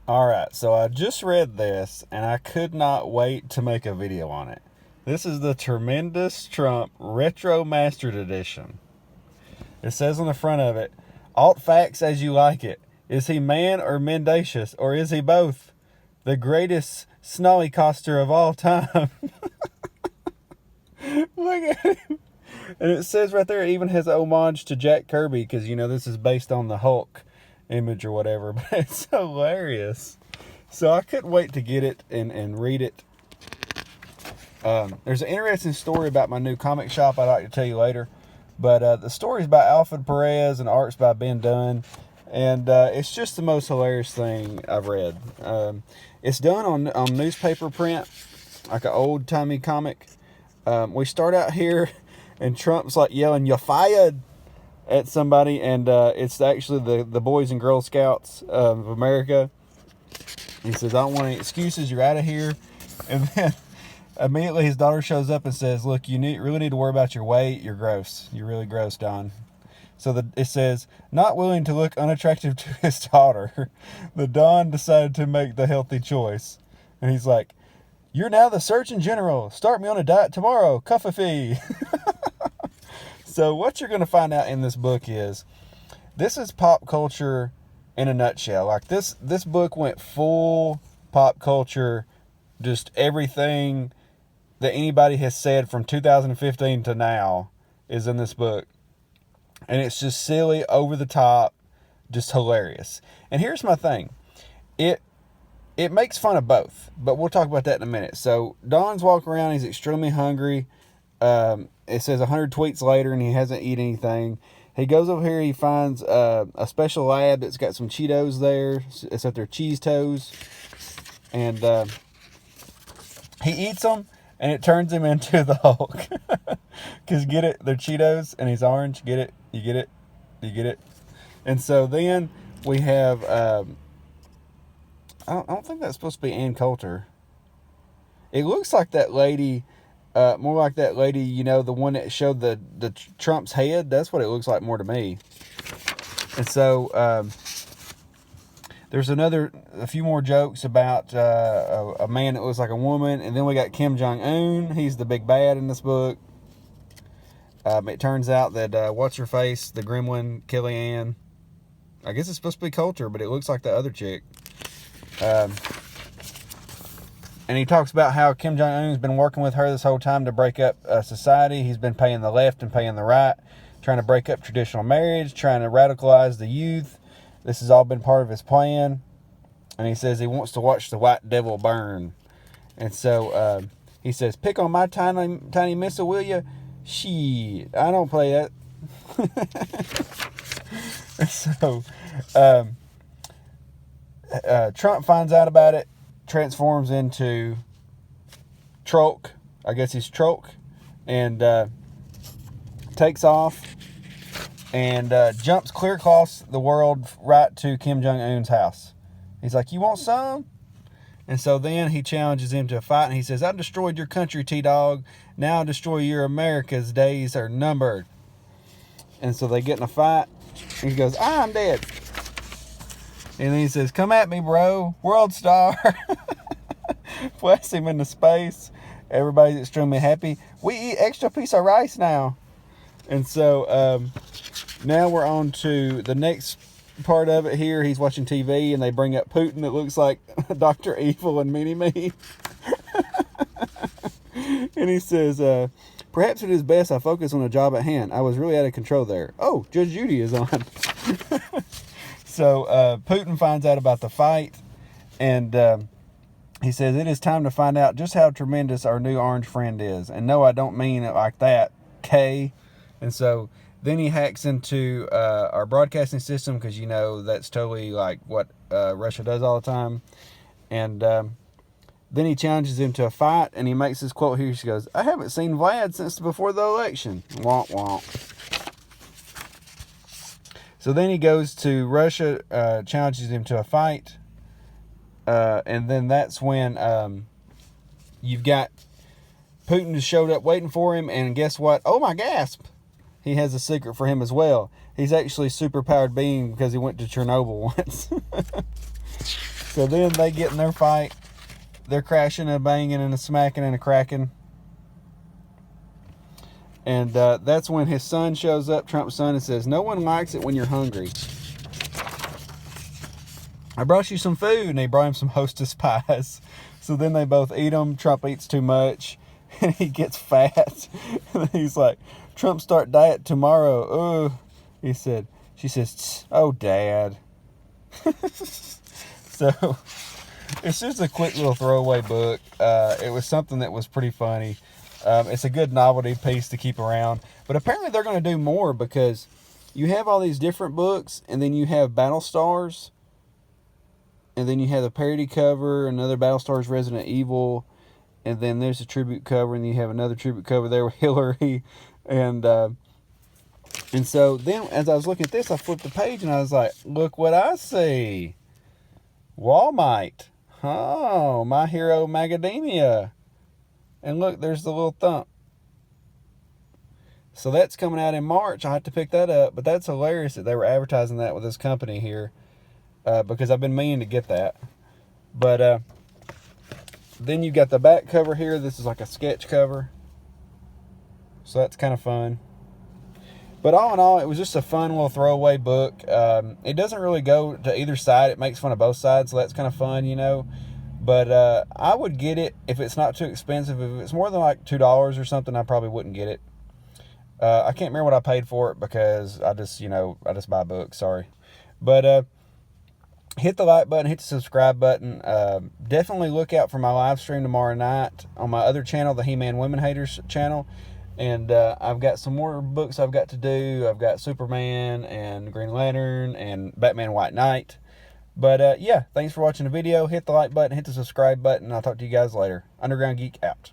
All right, so I just read this and I could not wait to make a video on it. This is the Tremendous Trump Retro Mastered Edition. It says on the front of it, alt facts as you like it. Is he man or mendacious, or is he both? The greatest snollycoster of all time. Look at him. And it says right there, it even has homage to Jack Kirby, because, you know, this is based on the Hulk image or whatever, but it's hilarious. So I couldn't wait to get it and read it. There's an interesting story about my new comic shop I'd like to tell you later, but the story's by Alfred Perez and art's by Ben Dunn, and it's just the most hilarious thing I've read. It's done on newspaper print, like an old-timey comic. We start out here, and Trump's like yelling, "You're fired!" at somebody, and it's actually the Boys and Girl Scouts of America. He says, "I don't want any excuses, you're out of here." And then immediately his daughter shows up and says, "Look, you really need to worry about your weight. You're gross. You're really gross, Don." So it says, not willing to look unattractive to his daughter, the Don decided to make the healthy choice. And he's like, "You're now the Surgeon General. Start me on a diet tomorrow. Cuff-a-fee." So what you're going to find out in this book is, this is pop culture in a nutshell. Like this book went full pop culture, just everything that anybody has said from 2015 to now is in this book. And it's just silly, over the top, just hilarious. And here's my thing. It makes fun of both, but we'll talk about that in a minute. So Don's walking around, he's extremely hungry. It says 100 tweets later and he hasn't eaten anything. He goes over here, he finds a special lab that's got some Cheetos there, except they're cheese toes. And he eats them, and it turns him into the Hulk. Because get it, they're Cheetos, and he's orange. Get it? You get it? You get it? And so then we have, I don't think that's supposed to be Ann Coulter. It looks like that lady, more like that lady, you know, the one that showed the Trump's head. That's what it looks like more to me. And so there's a few more jokes about a man that looks like a woman. And then we got Kim Jong-un. He's the big bad in this book. It turns out that what's-her-face, the gremlin, Kellyanne, I guess it's supposed to be Coulter, but it looks like the other chick. And he talks about how Kim Jong-un's been working with her this whole time to break up society. He's been paying the left and paying the right, trying to break up traditional marriage, trying to radicalize the youth. This has all been part of his plan. And he says he wants to watch the white devil burn. And so he says, "Pick on my tiny missile, will you?" Shit, I don't play that. So Trump finds out about it, transforms into Trolk. I guess he's Trolk. And takes off and jumps clear across the world right to Kim Jong-un's house. He's like, "You want some?" And so then he challenges him to a fight, and he says, "I destroyed your country, T-Dog. Now I'll destroy your America's days are numbered." And so they get in a fight. And he goes, "I'm dead." And then he says, "Come at me, bro. World star." Blasts him into space. Everybody's extremely happy. We eat extra piece of rice now. And so now we're on to the next part of it here. He's watching TV and they bring up Putin that looks like Dr. Evil and Mini-Me. And he says, "Perhaps it is best I focus on the job at hand. I was really out of control there." Oh, Judge Judy is on. So Putin finds out about the fight, and he says, "It is time to find out just how tremendous our new orange friend is. And no, I don't mean it like that, K." And so then he hacks into our broadcasting system, because, you know, that's totally like what Russia does all the time. And then he challenges him to a fight, and he makes this quote here. She goes, "I haven't seen Vlad since before the election." Womp womp. So then he goes to Russia, challenges him to a fight. And then that's when you've got Putin has showed up waiting for him, and guess what? Oh my gasp! He has a secret for him as well. He's actually a super-powered being because he went to Chernobyl once. So then they get in their fight. They're crashing and banging and a smacking and a cracking. And that's when his son shows up, Trump's son, and says, "No one likes it when you're hungry. I brought you some food." And he brought him some Hostess pies. So then they both eat them. Trump eats too much, and he gets fat. And he's like, "Trump start diet tomorrow." He said. She says, "Oh, Dad." So it's just a quick little throwaway book. It was something that was pretty funny. It's a good novelty piece to keep around. But apparently they're going to do more, because you have all these different books, and then you have Battle Stars, and then you have the parody cover, another Battle Stars Resident Evil, and then there's a tribute cover, and you have another tribute cover there with Hillary. And so then as I was looking at this, I flipped the page, and I was like, look what I see. Walmart. Oh, My Hero Macadamia. And look, there's the little thump. So that's coming out in March. I have to pick that up. But that's hilarious that they were advertising that with this company here. Because I've been meaning to get that. But then you got the back cover here. This is like a sketch cover. So that's kind of fun. But all in all, it was just a fun little throwaway book. It doesn't really go to either side. It makes fun of both sides. So that's kind of fun, you know. But I would get it if it's not too expensive. If it's more than like $2 or something, I probably wouldn't get it. I can't remember what I paid for it, because I just buy books. Sorry. But hit the like button, hit the subscribe button. Definitely look out for my live stream tomorrow night on my other channel, the He-Man Women Haters channel. And I've got some more books I've got to do. I've got Superman and Green Lantern and Batman White Knight. But yeah, thanks for watching the video. Hit the like button, hit the subscribe button. I'll talk to you guys later. Underground Geek out.